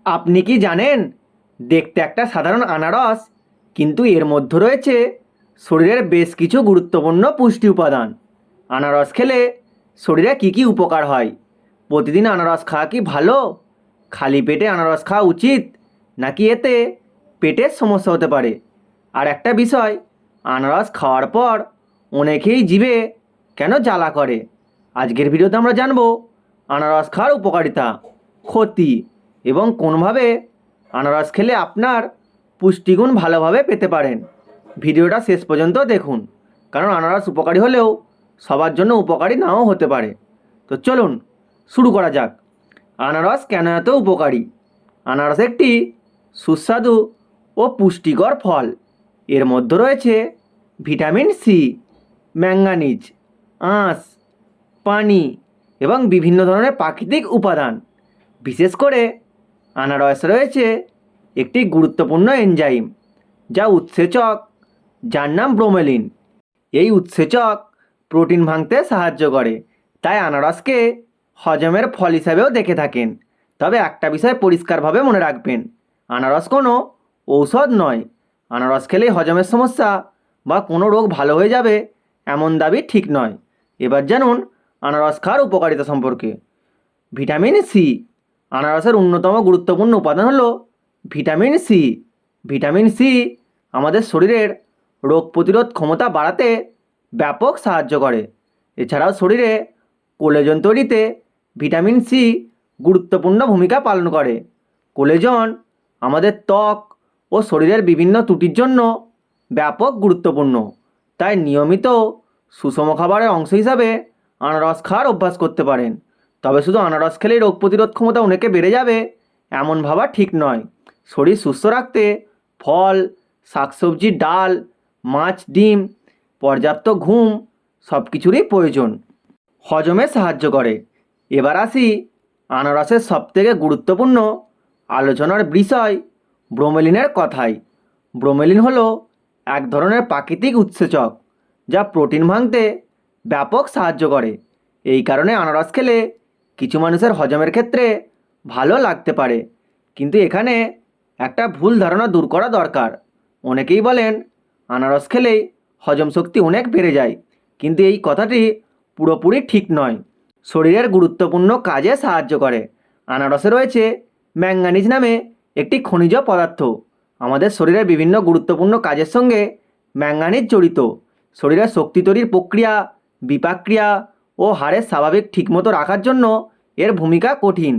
আপনি কি জানেন, দেখতে একটা সাধারণ আনারস, কিন্তু এর মধ্যে রয়েছে শরীরের বেশ কিছু গুরুত্বপূর্ণ পুষ্টি উপাদান। আনারস খেলে শরীরে কি কি উপকার হয়? প্রতিদিন আনারস খাওয়া কি ভালো? খালি পেটে আনারস খাওয়া উচিত, নাকি এতে পেটের সমস্যা হতে পারে? আর একটা বিষয়, আনারস খাওয়ার পর অনেকেই জিভে কেন জ্বালা করে। আজকের ভিডিওতে আমরা জানবো আনারস খাওয়ার উপকারিতা, ক্ষতি এবং কোনভাবে আনারস খেলে আপনার পুষ্টিগুণ ভালোভাবে পেতে পারেন। ভিডিওটা শেষ পর্যন্ত দেখুন, কারণ আনারস উপকারী হলেও সবার জন্য উপকারী নাও হতে পারে। তো চলুন শুরু করা যাক। আনারস কেন এত উপকারী? আনারস একটি সুস্বাদু ও পুষ্টিকর ফল। এর মধ্যে রয়েছে ভিটামিন সি, ম্যাঙ্গানিজ, আঁশ, পানি এবং বিভিন্ন ধরনের প্রাকৃতিক উপাদান। বিশেষ করে আনারসে রয়েছে একটি গুরুত্বপূর্ণ এনজাইম, যা উৎসেচক, যার নাম ব্রোমেলিন। এই উৎসেচক প্রোটিন ভাঙতে সাহায্য করে, তাই আনারসকে হজমের ফল হিসাবেও দেখে থাকেন। তবে একটা বিষয় পরিষ্কারভাবে মনে রাখবেন, আনারস কোনো ঔষধ নয়। আনারস খেলেই হজমের সমস্যা বা কোনো রোগ ভালো হয়ে যাবে এমন দাবি ঠিক নয়। এবার জানুন আনারস খাওয়ার উপকারিতা সম্পর্কে। Vitamin C. আনারসের অন্যতম গুরুত্বপূর্ণ উপাদান হলো ভিটামিন সি। ভিটামিন সি আমাদের শরীরের রোগ প্রতিরোধ ক্ষমতা বাড়াতে ব্যাপক সাহায্য করে। এছাড়াও শরীরে কোলেজন তৈরিতে ভিটামিন সি গুরুত্বপূর্ণ ভূমিকা পালন করে। কোলেজন আমাদের ত্বক ও শরীরের বিভিন্ন ত্রুটির জন্য ব্যাপক গুরুত্বপূর্ণ। তাই নিয়মিত সুষম খাবারের অংশ হিসাবে আনারস খাওয়ার অভ্যাস করতে পারেন। তবে শুধু আনারস খেলেই রোগ প্রতিরোধ ক্ষমতা অনেকে বেড়ে যাবে এমন ভাবা ঠিক নয়। শরীর সুস্থ রাখতে ফল, শাকসবজি, ডাল, মাছ, ডিম, পর্যাপ্ত ঘুম সব কিছুরই প্রয়োজন। হজমে সাহায্য করে। এবার আসি আনারসের সবথেকে গুরুত্বপূর্ণ আলোচনার বিষয় ব্রোমেলিনের কথায়। ব্রোমেলিন হলো এক ধরনের প্রাকৃতিক উৎসেচক, যা প্রোটিন ভাঙতে ব্যাপক সাহায্য করে। এই কারণে আনারস খেলে কিছু মানুষের হজমের ক্ষেত্রে ভালো লাগতে পারে। কিন্তু এখানে একটা ভুল ধারণা দূর করা দরকার। অনেকেই বলেন আনারস খেলেই হজম শক্তি অনেক বেড়ে যায়, কিন্তু এই কথাটি পুরোপুরি ঠিক নয়। শরীরের গুরুত্বপূর্ণ কাজে সাহায্য করে। আনারসে রয়েছে ম্যাঙ্গানিজ নামে একটি খনিজ পদার্থ। আমাদের শরীরের বিভিন্ন গুরুত্বপূর্ণ কাজের সঙ্গে ম্যাঙ্গানিজ জড়িত। শরীরের শক্তি তৈরির প্রক্রিয়া, বিপাকক্রিয়া ও হাড়ের স্বাভাবিক ঠিকমতো রাখার জন্য এর ভূমিকা কঠিন।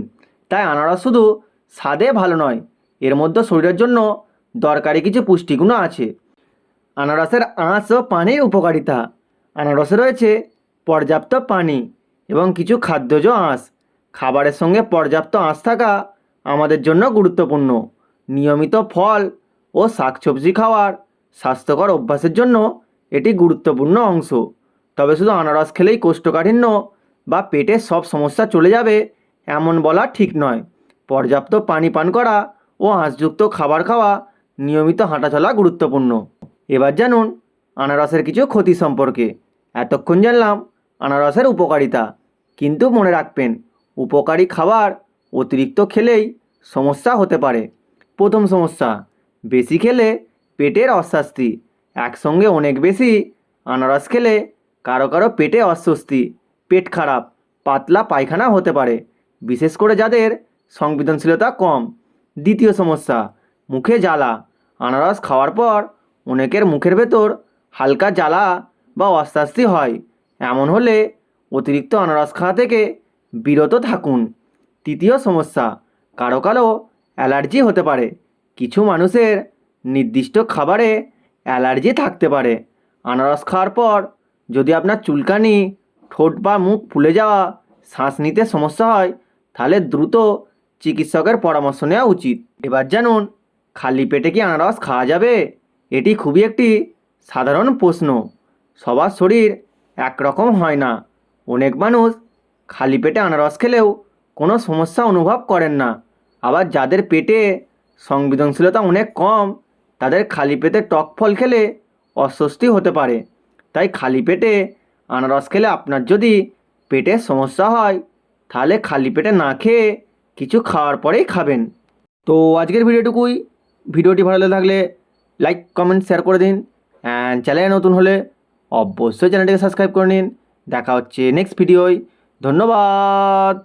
তাই আনারস শুধু স্বাদে ভালো নয়, এর মধ্যে শরীরের জন্য দরকারি কিছু পুষ্টিগুণও আছে। আনারসের আঁশ ও পানির উপকারিতা। আনারসে রয়েছে পর্যাপ্ত পানি এবং কিছু খাদ্যজ আঁশ। খাবারের সঙ্গে পর্যাপ্ত আঁশ থাকা আমাদের জন্য গুরুত্বপূর্ণ। নিয়মিত ফল ও শাকসবজি খাওয়ার স্বাস্থ্যকর অভ্যাসের জন্য এটি গুরুত্বপূর্ণ অংশ। তবে শুধু আনারস খেলেই কোষ্ঠকাঠিন্য বা পেটের সব সমস্যা চলে যাবে এমন বলা ঠিক নয়। পর্যাপ্ত পানি পান করা ও আঁশযুক্ত খাবার খাওয়া, নিয়মিত হাঁটাচলা গুরুত্বপূর্ণ। এবার জানুন আনারসের কিছু ক্ষতি সম্পর্কে। এতক্ষণ জানলাম আনারসের উপকারিতা, কিন্তু মনে রাখবেন উপকারী খাবার অতিরিক্ত খেলেই সমস্যা হতে পারে। প্রথম সমস্যা, বেশি খেলে পেটের অস্বস্তি। একসঙ্গে অনেক বেশি আনারস খেলে কারো কারো পেটে অস্বস্তি, পেট খারাপ, পাতলা পায়খানা হতে পারে, বিশেষ করে যাদের সংবেদনশীলতা কম। দ্বিতীয় সমস্যা, মুখে জ্বালা। আনারস খাওয়ার পর অনেকের মুখের ভেতর হালকা জ্বালা বা অস্বস্তি হয়। এমন হলে অতিরিক্ত আনারস খাওয়া থেকে বিরত থাকুন। তৃতীয় সমস্যা, কারো কারো অ্যালার্জি হতে পারে। কিছু মানুষের নির্দিষ্ট খাবারে অ্যালার্জি থাকতে পারে। আনারস খাওয়ার পর যদি আপনার চুলকানি, ঠোঁট বা মুখ ফুলে যাওয়া, শ্বাস নিতে সমস্যা হয়, তাহলে দ্রুত চিকিৎসকের পরামর্শ নেওয়া উচিত। এবার জানুন খালি পেটে কি আনারস খাওয়া যাবে? এটি খুবই একটি সাধারণ প্রশ্ন। সবার শরীর একরকম হয় না। অনেক মানুষ খালি পেটে আনারস খেলেও কোনো সমস্যা অনুভব করেন না। আবার যাদের পেটে সংবেদনশীলতা অনেক কম, তাদের খালি পেটে টক ফল খেলে অস্বস্তি হতে পারে। তাই খালি পেটে আনারস খেলে আপনার যদি পেটের সমস্যা হয়, তাহলে খালি পেটে না খেয়ে কিছু খাওয়ার পরেই খাবেন। তো আজকের ভিডিওটুকুই। ভিডিওটি ভালো লাগলে লাইক কমেন্ট শেয়ার করে দিন, অ্যান্ড চ্যানেলে নতুন হলে অবশ্যই চ্যানেলটিকে সাবস্ক্রাইব করে নিন। দেখা হচ্ছে নেক্সট ভিডিওয়। ধন্যবাদ।